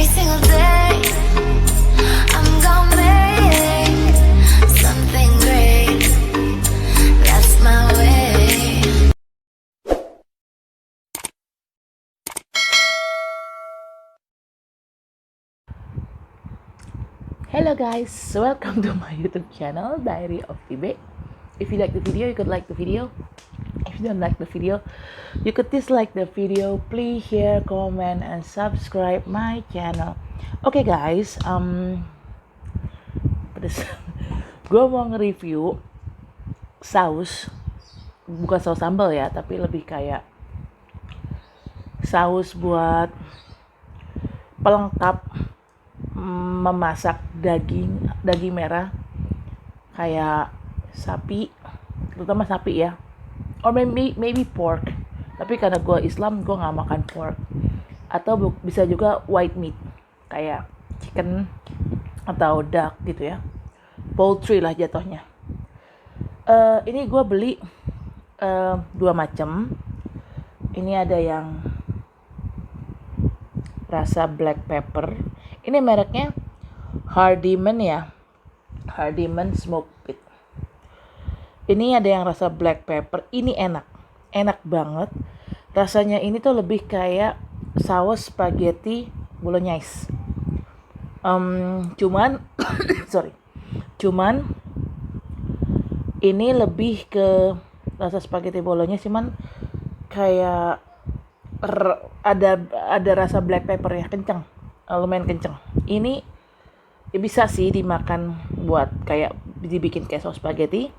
Every single day, I'm gonna make something great. That's my way. Hello guys, welcome to my YouTube channel Diary of Tibe. If you like the video, you could like the video. If you don't like the video, you could dislike the video. Please share, comment, and subscribe my channel. Okay guys, gue mau nge-review saus, bukan saus sambal ya, tapi lebih kayak saus buat pelengkap memasak daging merah kayak sapi, terutama sapi ya, or maybe pork, tapi karena gue Islam gue nggak makan pork, atau bisa juga white meat kayak chicken atau duck gitu ya, poultry lah jatuhnya. Ini gue beli dua macam. Ini ada yang rasa black pepper. Ini mereknya Hardiman ya, Hardiman Smoked Pit. Ini ada yang rasa black pepper. Ini enak banget. Rasanya ini tuh lebih kayak saus spaghetti bolognese. Cuman ini lebih ke rasa spaghetti bolognese, cuman kayak ada rasa black pepper ya, kenceng. Lumayan kenceng. Ini ya bisa sih dimakan buat kayak dibikin kayak saus spaghetti,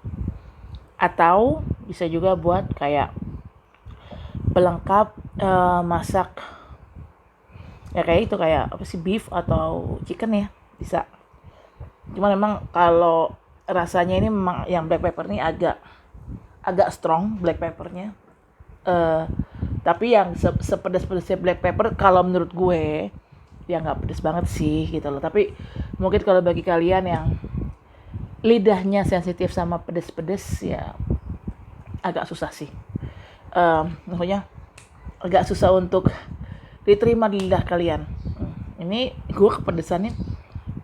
atau bisa juga buat kayak pelengkap masak ya, kayak itu kayak apa sih, beef atau chicken ya, bisa. Cuman memang kalau rasanya ini memang yang black pepper ini agak strong black peppernya. Tapi yang sepedas-pedasnya black pepper kalau menurut gue ya nggak pedes banget sih gitu loh. Tapi mungkin kalau bagi kalian yang lidahnya sensitif sama pedes-pedes ya agak susah sih. Maksudnya agak susah untuk diterima di lidah kalian. Ini gue kepedesannya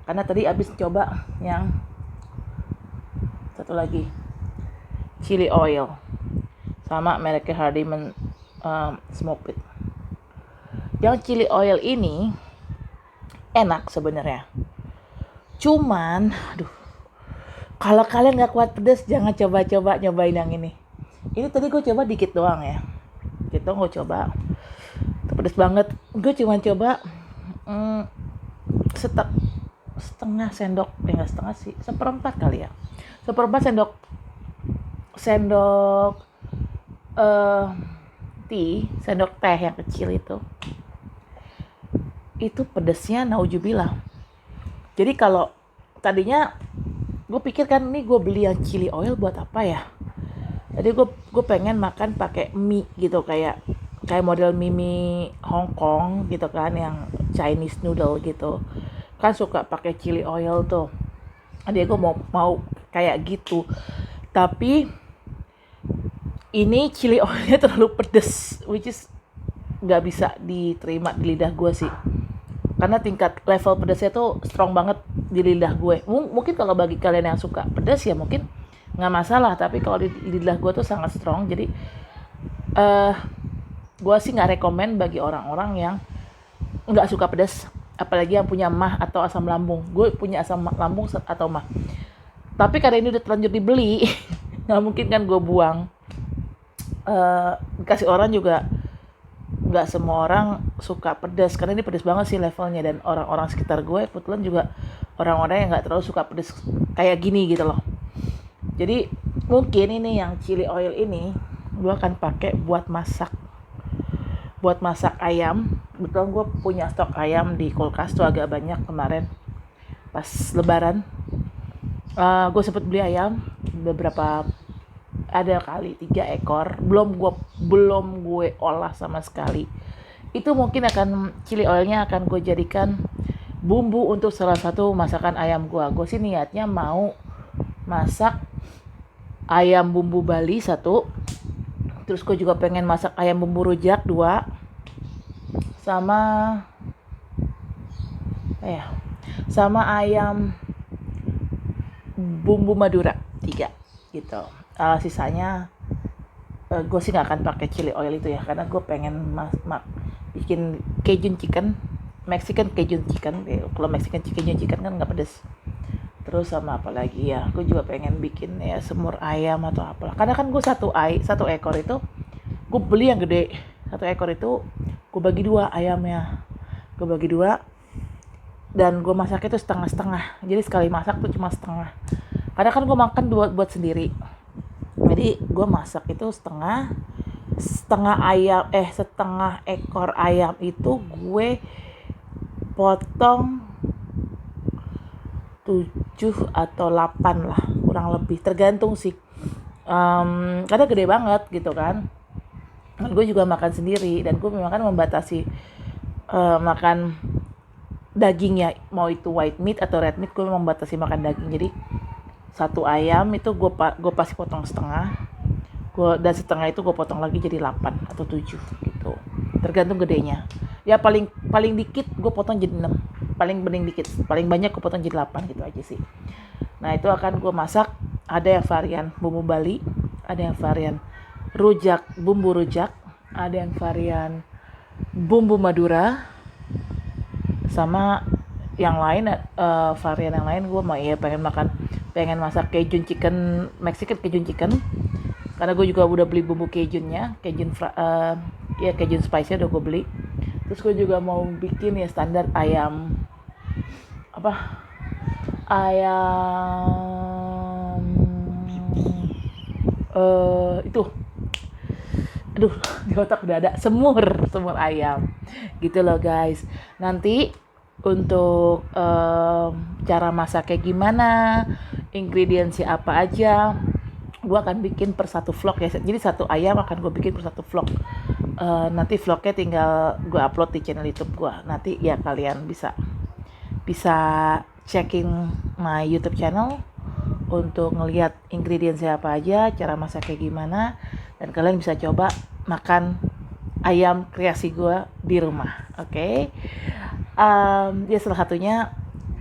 karena tadi abis coba yang satu lagi, chili oil, sama mereknya Hardiman Smoked Pit. Yang chili oil ini enak sebenarnya. Cuman, kalau kalian nggak kuat pedas, jangan coba-coba nyobain yang ini. Ini tadi gue coba dikit doang ya. Gitu gue coba. Itu pedas banget. Gue cuma coba setengah sendok, enggak setengah sih, seperempat kali ya. Seperempat sendok sendok teh yang kecil itu pedesnya naujubillah. Jadi kalau tadinya gue pikir kan ini gue beli yang chili oil buat apa ya, jadi gue pengen makan pakai mie gitu, kayak model mie Hong Kong gitu kan, yang Chinese noodle gitu kan, suka pakai chili oil tuh. Jadi gue mau kayak gitu, tapi ini chili oilnya terlalu pedes, which is nggak bisa diterima di lidah gue sih, karena tingkat level pedasnya tuh strong banget di lidah gue. Mungkin kalau bagi kalian yang suka pedas ya mungkin nggak masalah, tapi kalau di lidah gue tuh sangat strong. Jadi gue sih nggak rekomen bagi orang-orang yang nggak suka pedas, apalagi yang punya MAH atau asam lambung. Gue punya asam lambung atau MAH, tapi karena ini udah terlanjur dibeli nggak mungkin kan gue buang. Dikasih orang juga nggak semua orang suka pedas, karena ini pedas banget sih levelnya, dan orang-orang sekitar gue kebetulan juga orang-orang yang nggak terlalu suka pedas kayak gini gitu loh. Jadi mungkin ini yang chili oil ini gue akan pakai buat masak ayam. Betul, gue punya stok ayam di kulkas tuh agak banyak kemarin pas lebaran. Gue sempet beli ayam beberapa, ada kali 3 ekor, belum gue olah sama sekali. Itu mungkin chili oilnya akan gue jadikan bumbu untuk salah satu masakan ayam gue. Gue sih niatnya mau masak ayam bumbu Bali 1, terus gue juga pengen masak ayam bumbu rujak 2, sama sama ayam bumbu Madura 3 gitu. Sisanya gue sih nggak akan pakai chili oil itu ya, karena gue pengen bikin Cajun chicken, Mexican Cajun chicken. Kalau Mexican Cajun chicken kan nggak pedes. Terus sama apa lagi ya, gue juga pengen bikin ya semur ayam atau apalah, karena kan gue satu ekor itu gue beli yang gede. Satu ekor itu gue bagi dua ayamnya, gue bagi dua, dan gue masak itu setengah-setengah. Jadi sekali masak tuh cuma setengah, karena kan gue makan buat sendiri. Jadi gue masak itu setengah ekor ayam itu gue potong 7 atau 8 lah, kurang lebih, tergantung sih. Karena gede banget gitu kan. Gue juga makan sendiri, dan gue memang kan membatasi makan dagingnya, mau itu white meat atau red meat, gue membatasi makan daging. Jadi satu ayam itu gue pasti potong setengah, dan setengah itu gue potong lagi jadi 8 atau 7 gitu, tergantung gedenya. Ya paling dikit gue potong jadi 6, paling dikit, paling banyak gue potong jadi 8 gitu aja sih. Nah itu akan gue masak. Ada yang varian bumbu Bali, ada yang varian bumbu rujak, ada yang varian bumbu Madura, sama yang lain varian yang lain gue pengen masak Cajun chicken, Mexican Cajun chicken, karena gue juga udah beli bumbu Cajunnya, Cajun spice-nya udah gue beli. Terus gue juga mau bikin ya standar ayam itu, aduh di otak udah ada, semur ayam gitu loh guys. Nanti untuk cara masaknya gimana, ingredientsnya apa aja, gue akan bikin per satu vlog ya. Jadi satu ayam akan gue bikin per satu vlog. Nanti vlognya tinggal gue upload di channel YouTube gue. Nanti ya kalian bisa checking my YouTube channel untuk ngelihat ingredientsnya apa aja, cara masaknya gimana, dan kalian bisa coba makan ayam kreasi gue di rumah. Oke. Ya salah satunya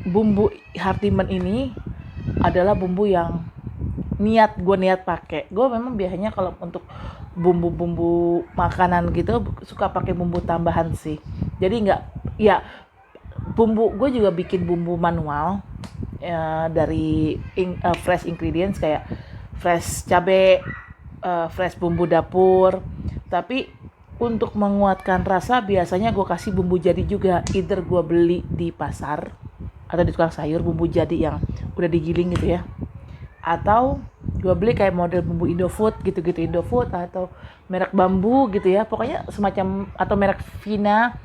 bumbu Hardiman ini adalah bumbu yang gue niat pakai. Gue memang biasanya kalau untuk bumbu-bumbu makanan gitu suka pakai bumbu tambahan sih. Jadi bumbu gue juga bikin bumbu manual dari fresh ingredients, kayak fresh cabai, fresh bumbu dapur. Tapi untuk menguatkan rasa biasanya gue kasih bumbu jadi juga. Either gue beli di pasar atau di tukang sayur bumbu jadi yang udah digiling gitu ya, atau gue beli kayak model bumbu Indofood gitu-gitu, Indofood atau merek bambu gitu ya, pokoknya semacam, atau merek Vina.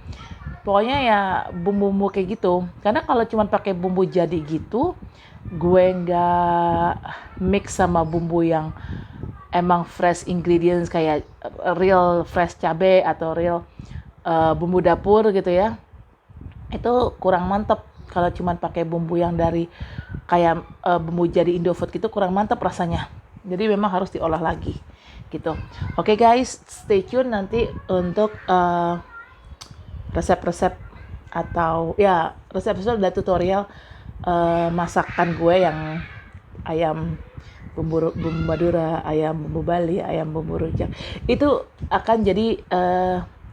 Pokoknya ya bumbu-bumbu kayak gitu. Karena kalau cuma pakai bumbu jadi gitu, gue nggak mix sama bumbu yang emang fresh ingredients kayak real fresh cabai atau real bumbu dapur gitu ya. Itu kurang mantep kalau cuma pakai bumbu yang dari kayak bumbu jadi Indofood gitu, kurang mantep rasanya. Jadi memang harus diolah lagi gitu. Oke guys, stay tune nanti untuk resep-resep atau ya resep-resep dan tutorial masakan gue yang ayam bumbu Madura, ayam bumbu Bali, ayam bumbu rujak. Itu akan jadi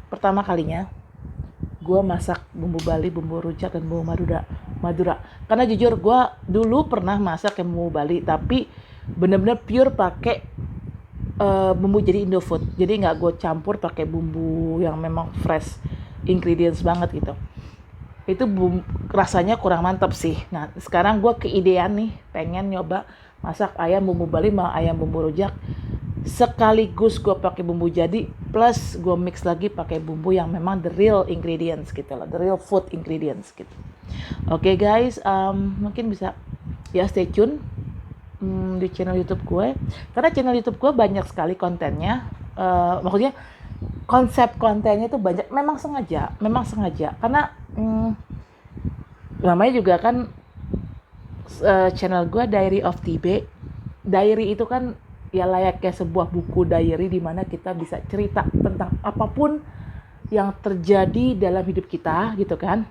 pertama kalinya gue masak bumbu Bali, bumbu rujak, dan bumbu Madura. Karena jujur gue dulu pernah masak yang bumbu Bali, tapi bener-bener pure pakai bumbu jadi Indofood. Jadi nggak gue campur pakai bumbu yang memang fresh ingredients banget gitu. Itu rasanya kurang mantap sih. Nah sekarang gue keidean nih, pengen nyoba masak ayam bumbu Bali sama ayam bumbu rujak sekaligus gue pakai bumbu jadi plus gue mix lagi pakai bumbu yang memang the real ingredients gitu lah, the real food ingredients gitu. Oke guys, mungkin bisa ya stay tune di channel YouTube gue, karena channel YouTube gue banyak sekali kontennya. Maksudnya konsep kontennya itu banyak, memang sengaja karena namanya juga kan channel gue Diary of TB. Diary itu kan ya layaknya sebuah buku diary di mana kita bisa cerita tentang apapun yang terjadi dalam hidup kita gitu kan.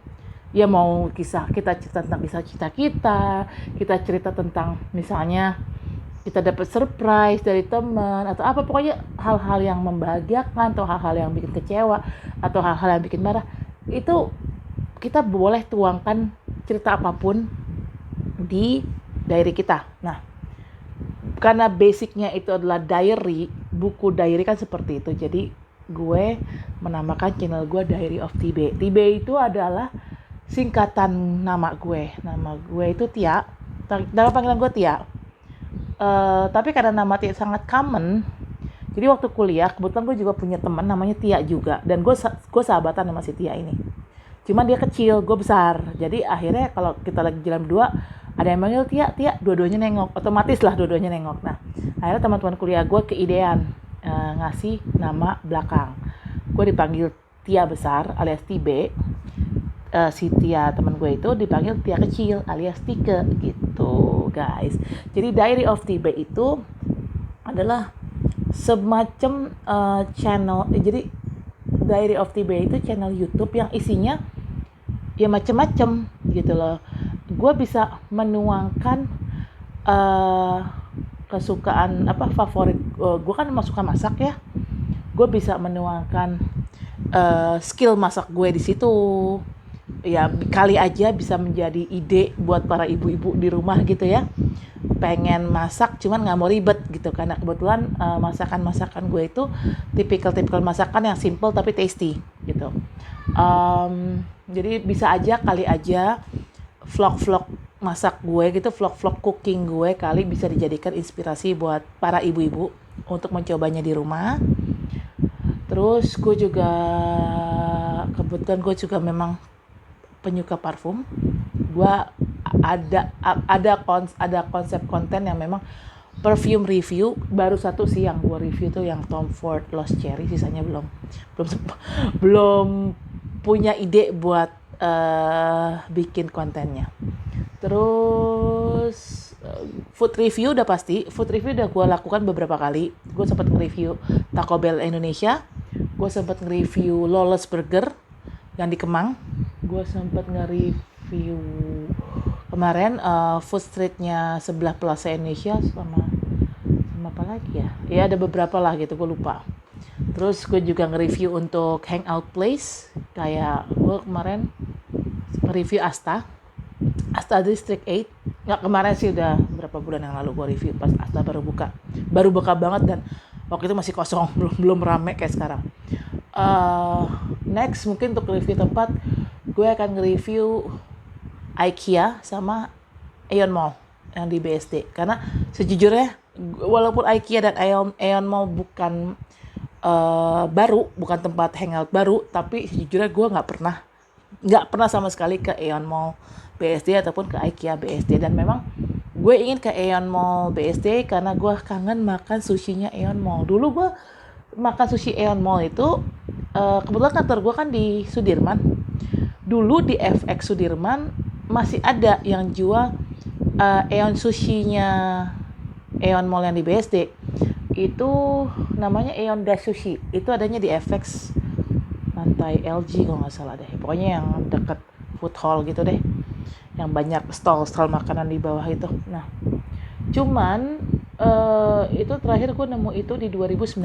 Ya mau kita cerita tentang kisah kita cerita tentang misalnya kita dapat surprise dari teman atau apa, pokoknya hal-hal yang membahagiakan atau hal-hal yang bikin kecewa atau hal-hal yang bikin marah, itu kita boleh tuangkan cerita apapun di diary kita. Nah, karena basicnya itu adalah diary, buku diary kan seperti itu, jadi gue menamakan channel gue Diary of Tibe. Tibe itu adalah singkatan nama gue itu Tia, dalam panggilan gue Tia. Tapi karena nama Tia sangat common, jadi waktu kuliah kebetulan gue juga punya teman namanya Tia juga, dan gue sahabatan sama si Tia ini. Cuman dia kecil, gue besar, jadi akhirnya kalau kita lagi jalan berdua ada yang manggil Tia, dua-duanya nengok, otomatis lah dua-duanya nengok. Nah, akhirnya teman-teman kuliah gue keidean ngasih nama belakang. Gue dipanggil Tia besar alias Tibe, si Tia teman gue itu dipanggil Tia kecil alias Tike gitu guys. Jadi Diary of Tibe itu adalah semacam channel, jadi Diary of Tibe itu channel YouTube yang isinya ya macem-macem gitu loh. Gue bisa menuangkan kesukaan favorit gue, kan emang suka masak ya. Gue bisa menuangkan skill masak gue di situ. Ya kali aja bisa menjadi ide buat para ibu-ibu di rumah gitu ya, pengen masak cuman nggak mau ribet gitu, karena kebetulan masakan gue itu tipikal masakan yang simple tapi tasty gitu. Jadi bisa aja kali aja vlog masak gue gitu, vlog cooking gue kali bisa dijadikan inspirasi buat para ibu-ibu untuk mencobanya di rumah. Terus gue juga kebetulan gue juga memang penyuka parfum. Gue ada konsep konten yang memang perfume review. Baru satu sih yang gue review tuh yang Tom Ford Lost Cherry, sisanya belum punya ide buat bikin kontennya. Terus food review udah pasti. Food review udah gue lakukan beberapa kali. Gue sempat nge-review Taco Bell Indonesia. Gue sempat nge-review Lawless Burger yang di Kemang. Gue sempat nge-review kemarin food streetnya sebelah Plaza Indonesia sama apa lagi ya? Ya ada beberapa lah gitu, gue lupa. Terus gue juga nge-review untuk Hangout Place, kayak gue kemarin nge-review Asta District 8. Nggak kemarin sih, udah berapa bulan yang lalu gue review pas Asta baru buka banget, dan waktu itu masih kosong, belum rame kayak sekarang. Next mungkin untuk review tempat, gue akan nge-review IKEA sama Aeon Mall yang di BSD, karena sejujurnya walaupun IKEA dan Aeon Mall bukan bukan tempat hangout baru, tapi sejujurnya gue nggak pernah sama sekali ke Aeon Mall BSD ataupun ke IKEA BSD, dan memang gue ingin ke Aeon Mall BSD karena gue kangen makan sushinya Aeon Mall. Dulu gue makan sushi Aeon Mall itu kebetulan kantor gue kan di Sudirman. Dulu di FX Sudirman masih ada yang jual Aeon sushinya Aeon Mall yang di BSD. Itu namanya Aeon Dash Sushi. Itu adanya di FX lantai LG kalau nggak salah deh. Pokoknya yang dekat food hall gitu deh, yang banyak stall makanan di bawah itu. Nah, cuman itu terakhir gue nemu itu di 2019.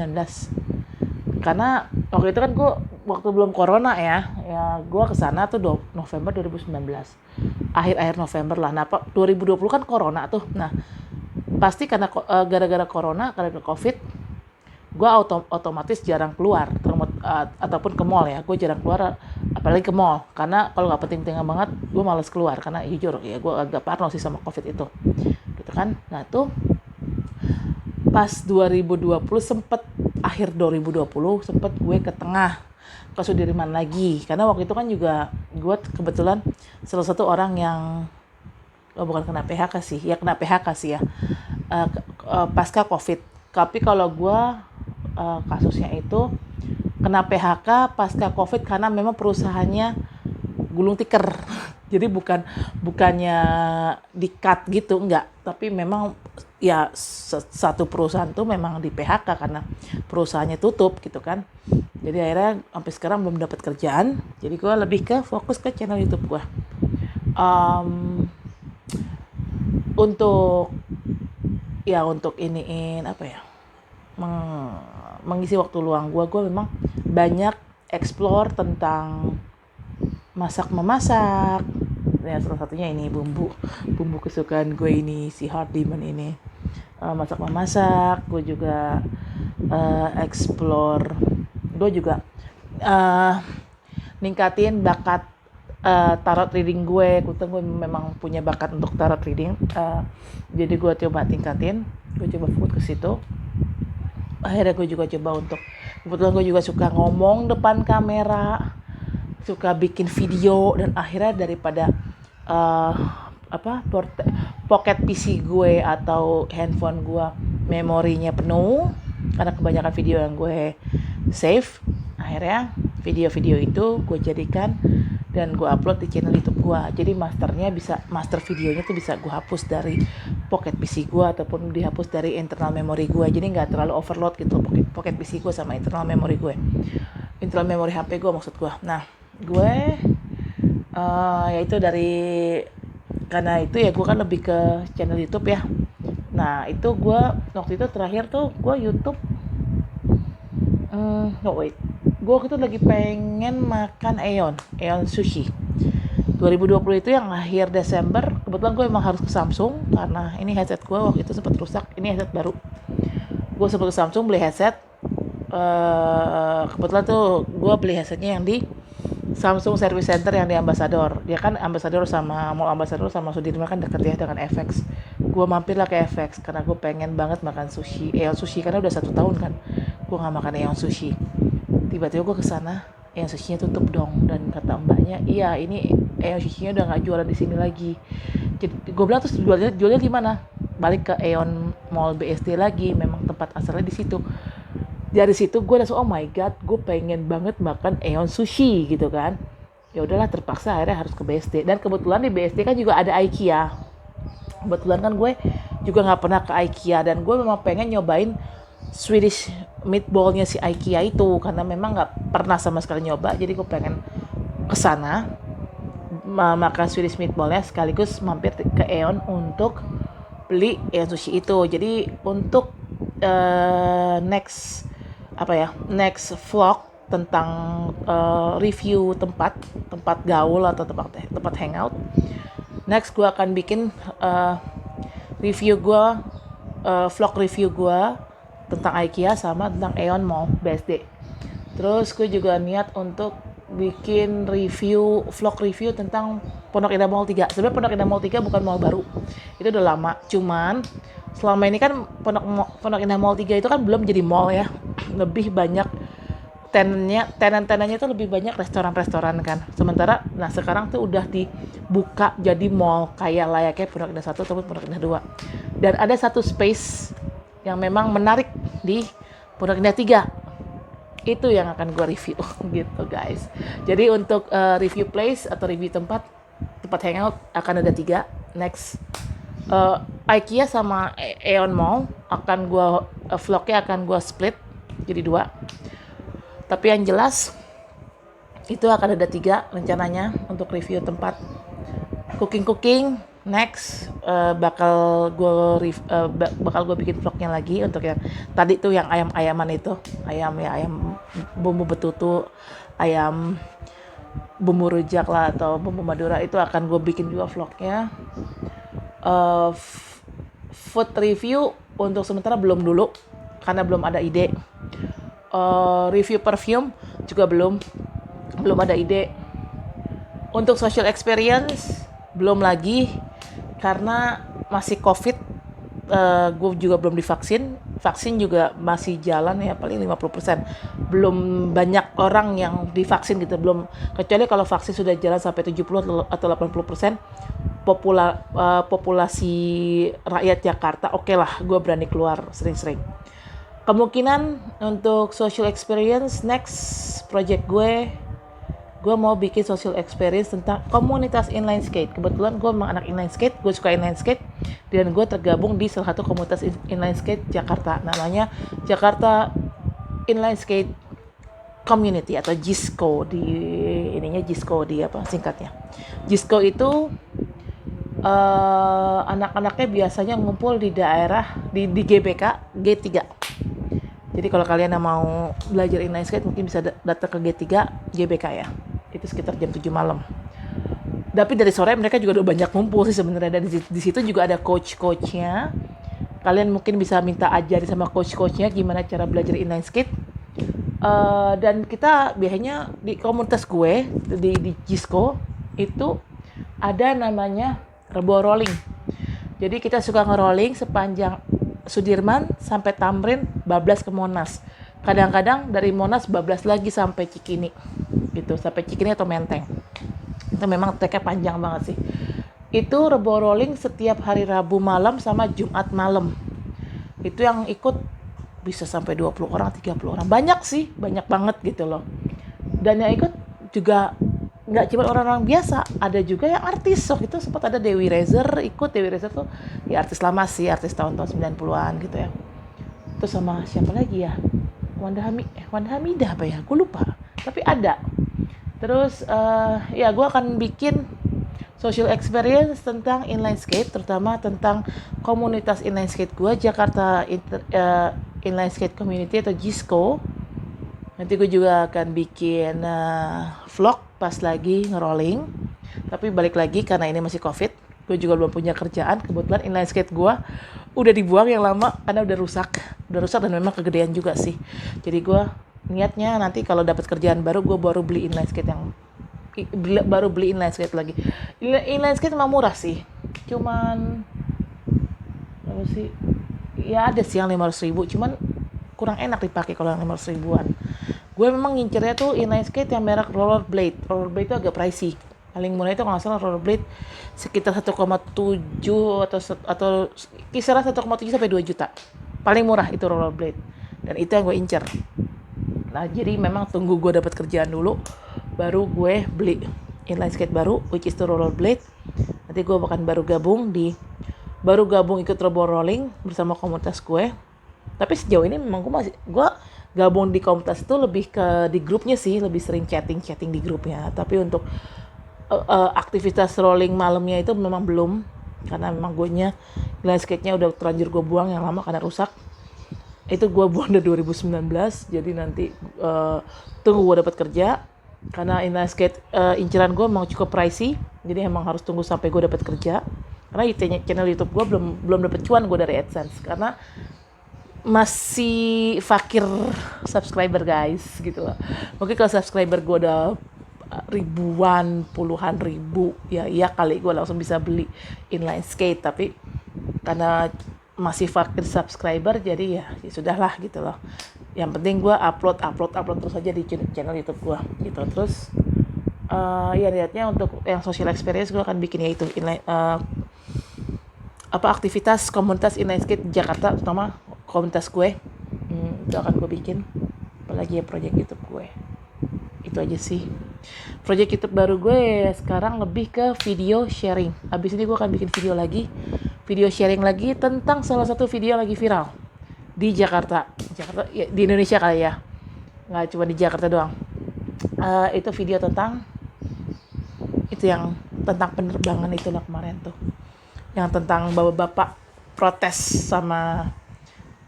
Karena waktu itu kan gue waktu belum corona ya gue kesana tuh November 2019, akhir November lah. Nah 2020 kan corona tuh. Nah pasti karena gara-gara corona, karena COVID, gue otomatis jarang keluar ataupun ke mall ya. Gue jarang keluar, apalagi ke mall, karena kalau nggak penting-penting banget gue malas keluar, karena jujur ya gue agak parno sih sama COVID itu gitu kan. Nah tuh pas 2020 akhir 2020 sempet gue ke tengah, ke Sudirman lagi, karena waktu itu kan juga gue kebetulan salah satu orang yang bukan kena PHK sih ya, pasca COVID. Tapi kalau gue kasusnya itu kena PHK pasca COVID karena memang perusahaannya gulung tikar. Jadi bukannya di-cut gitu, enggak. Tapi memang ya satu perusahaan tuh memang di PHK karena perusahaannya tutup gitu kan. Jadi akhirnya sampai sekarang belum dapat kerjaan. Jadi gue lebih ke fokus ke channel YouTube gue. Um, untuk untuk iniin apa ya? Mengisi waktu luang gue memang banyak explore tentang masak memasak. Ya salah satunya ini bumbu kesukaan gue ini si Heart Demon ini. Masak memasak, gue juga explore, gue juga ningkatin bakat tarot reading gue. Gue memang punya bakat untuk tarot reading, jadi gue coba tingkatin, gue coba fokus ke situ. Akhirnya gue juga coba untuk, kebetulan gue juga suka ngomong depan kamera, suka bikin video, dan akhirnya daripada pocket PC gue atau handphone gue memorinya penuh karena kebanyakan video yang gue save, akhirnya video-video itu gue jadikan dan gue upload di channel YouTube gue. Jadi master videonya tuh bisa gue hapus dari pocket PC gue ataupun dihapus dari internal memory gue. Jadi nggak terlalu overload gitu pocket PC gue sama internal memory gue, internal memory HP gue maksud gue. Nah gue yaitu karena itu ya gue kan lebih ke channel YouTube ya. Nah itu gue waktu itu terakhir tuh gue YouTube gue waktu itu lagi pengen makan Aeon Sushi 2020 itu yang akhir Desember. Kebetulan gue emang harus ke Samsung karena ini headset gue waktu itu sempat rusak. Ini headset baru, gue sempat ke Samsung beli headset. Kebetulan tuh gue beli headsetnya yang di Samsung Service Center yang di Ambassador. Dia kan Ambassador sama Mall Ambassador sama Sudirman kan deket ya dengan FX. Gue mampir lah ke FX karena gue pengen banget makan sushi, Aeon Sushi, karena udah 1 tahun kan gue nggak makan Aeon Sushi. Tiba-tiba gue kesana, Aeon Sushinya tutup dong, dan kata mbaknya, iya ini Aeon Sushinya udah nggak jualan di sini lagi. Jadi gue bilang terus jualnya di mana? Balik ke Aeon Mall BSD lagi, memang tempat asalnya di situ. Dari situ gue langsung oh my god, gue pengen banget makan Aeon Sushi gitu kan. Ya udahlah, terpaksa akhirnya harus ke BSD. Dan kebetulan di BSD kan juga ada IKEA. Kebetulan kan gue juga nggak pernah ke IKEA, dan gue memang pengen nyobain Swedish meatballnya si IKEA itu karena memang nggak pernah sama sekali nyoba. Jadi gue pengen kesana makan Swedish meatballnya sekaligus mampir ke Aeon untuk beli Aeon Sushi itu. Jadi untuk next vlog tentang review tempat gaul atau tempat hangout. Next gue akan bikin vlog review gue tentang IKEA sama tentang Aeon Mall BSD. Terus gue juga niat untuk bikin vlog review tentang Pondok Indah Mall 3. Sebenarnya Pondok Indah Mall 3 bukan mall baru, itu udah lama. Cuman selama ini kan Pondok Indah Mall 3 itu kan belum jadi mall ya. Lebih banyak tenan-tenannya itu lebih banyak restoran-restoran kan. Sementara sekarang tuh udah dibuka jadi mall kayak layaknya Pondok Indah 1 ataupun Pondok Indah 2. Dan ada satu space yang memang menarik di Pondok Indah 3. Itu yang akan gue review gitu guys. Jadi untuk review place atau review tempat hangout akan ada 3. Next IKEA sama Aeon Mall akan vlognya akan gue split jadi 2. Tapi yang jelas itu akan ada 3 rencananya untuk review tempat. Cooking next bakal gue bikin vlognya lagi untuk yang tadi tuh yang ayam-ayaman itu, ayam bumbu betutu, ayam bumbu rujak lah atau bumbu Madura, itu akan gue bikin juga vlognya. Food review untuk sementara belum dulu karena belum ada ide. Review perfume juga belum ada ide. Untuk social experience belum lagi karena masih COVID. Gue juga belum divaksin. Vaksin juga masih jalan ya, paling 50%. Belum banyak orang yang divaksin gitu, belum. Kecuali kalau vaksin sudah jalan sampai 70 atau 80% populasi rakyat Jakarta, oke lah, gue berani keluar sering-sering. Kemungkinan untuk social experience next project gue gue mau bikin social experience tentang komunitas inline skate. Kebetulan gue memang anak inline skate, gue suka inline skate, dan gue tergabung di salah satu komunitas inline skate Jakarta, namanya Jakarta Inline Skate Community atau JISCO, di ininya JISCO di apa singkatnya. JISCO itu anak-anaknya biasanya ngumpul di daerah di GBK G3. Jadi kalau kalian yang mau belajar inline skate mungkin bisa datang ke G3 GBK ya. Itu sekitar jam 7 malam. Tapi dari sore mereka juga udah banyak ngumpul sih sebenarnya. Dan di situ juga ada coach-coachnya. Kalian mungkin bisa minta ajari sama coach-coachnya gimana cara belajar inline skate. Dan kita biasanya di komunitas gue di JISCO itu ada namanya rebo rolling. Jadi kita suka ngerolling sepanjang Sudirman sampai Tamrin, bablas ke Monas. Kadang-kadang dari Monas bablas lagi sampai Cikini. Gitu, sampai Cikini atau Menteng. Itu memang treknya panjang banget sih. Itu rebo rolling setiap hari Rabu malam sama Jumat malam. Itu yang ikut bisa sampai 20 orang, 30 orang. Banyak sih, banyak banget gitu loh. Dan yang ikut juga nggak cuma orang-orang biasa, ada juga yang artis. Waktu itu sempat ada Dewi Rezer ikut. Dewi Rezer tuh ya artis lama sih, artis tahun-tahun 90-an gitu ya. Terus sama siapa lagi ya? Wanda Hamidah apa ya? Gue lupa. Tapi ada. Terus ya gue akan bikin social experience tentang inline skate, terutama tentang komunitas inline skate gue, Jakarta Inline Skate Community atau JISCO. Nanti gue juga akan bikin vlog pas lagi ngerolling. Tapi balik lagi karena ini masih COVID, gue juga belum punya kerjaan. Kebetulan inline skate gue udah dibuang yang lama karena udah rusak dan memang kegedean juga sih. Jadi gue niatnya nanti kalau dapat kerjaan baru, gue baru beli inline skate lagi. Inline skate memang murah sih, cuman apa sih? Ya ada sih yang 500 ribu, cuman kurang enak dipakai kalau yang 500 ribuan. Gue memang ngincernya tuh inline skate yang merek rollerblade. Rollerblade itu agak pricey. Paling murah itu kalau nggak salah rollerblade sekitar 1,7 atau kisaran 1,7 sampai 2 juta. Paling murah itu rollerblade. Dan itu yang gue incer. Nah, jadi memang tunggu gue dapat kerjaan dulu, baru gue beli inline skate baru, which is the rollerblade. Nanti gue baru gabung ikut rebo rolling bersama komunitas gue. Tapi sejauh ini memang gue gabung di komunitas itu lebih ke di grupnya sih, lebih sering chatting di grupnya. Tapi untuk aktivitas rolling malamnya itu memang belum, karena memang guenya inline skate-nya udah terlanjur gue buang yang lama karena rusak. Itu gue buang dari 2019, jadi nanti tunggu gue dapat kerja, karena inline skate inceran gue memang cukup pricey, jadi emang harus tunggu sampai gue dapat kerja. Karena channel YouTube gue belum dapat cuan gue dari AdSense, karena masih fakir subscriber guys gitu loh. Mungkin kalau subscriber gue udah ribuan, puluhan ribu, ya kali gue langsung bisa beli inline skate. Tapi karena masih fakir subscriber, jadi ya sudahlah gitu loh. Yang penting gue upload terus aja di channel YouTube gue gitu. Terus ya niatnya untuk yang social experience gue akan bikin yaitu inline aktivitas komunitas inline skate Jakarta, terutama komunitas gue. Itu akan gue bikin. Apalagi ya project YouTube gue. Itu aja sih. Project YouTube baru gue sekarang lebih ke video sharing. Abis ini gue akan bikin video sharing lagi tentang salah satu video lagi viral di Jakarta ya, di Indonesia kali ya, nggak cuma di Jakarta doang. Itu video tentang penerbangan itulah kemarin tuh, yang tentang bapak-bapak protes sama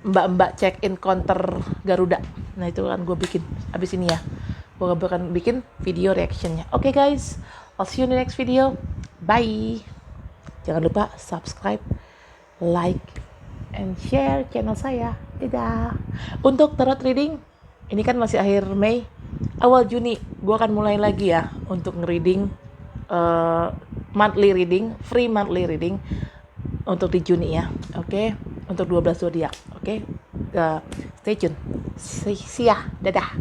mbak-mbak check-in counter Garuda. Nah itu kan gue bikin abis ini ya, gue akan bikin video reactionnya. Oke guys, I'll see you in the next video. Bye. Jangan lupa subscribe, like, and share channel saya. Dadah. Untuk tarot reading, ini kan masih akhir Mei, awal Juni gue akan mulai lagi ya untuk nge-reading monthly reading, free monthly reading untuk di Juni ya. Oke, untuk 12 zodiak. Oke, stay tune. See ya. Dadah.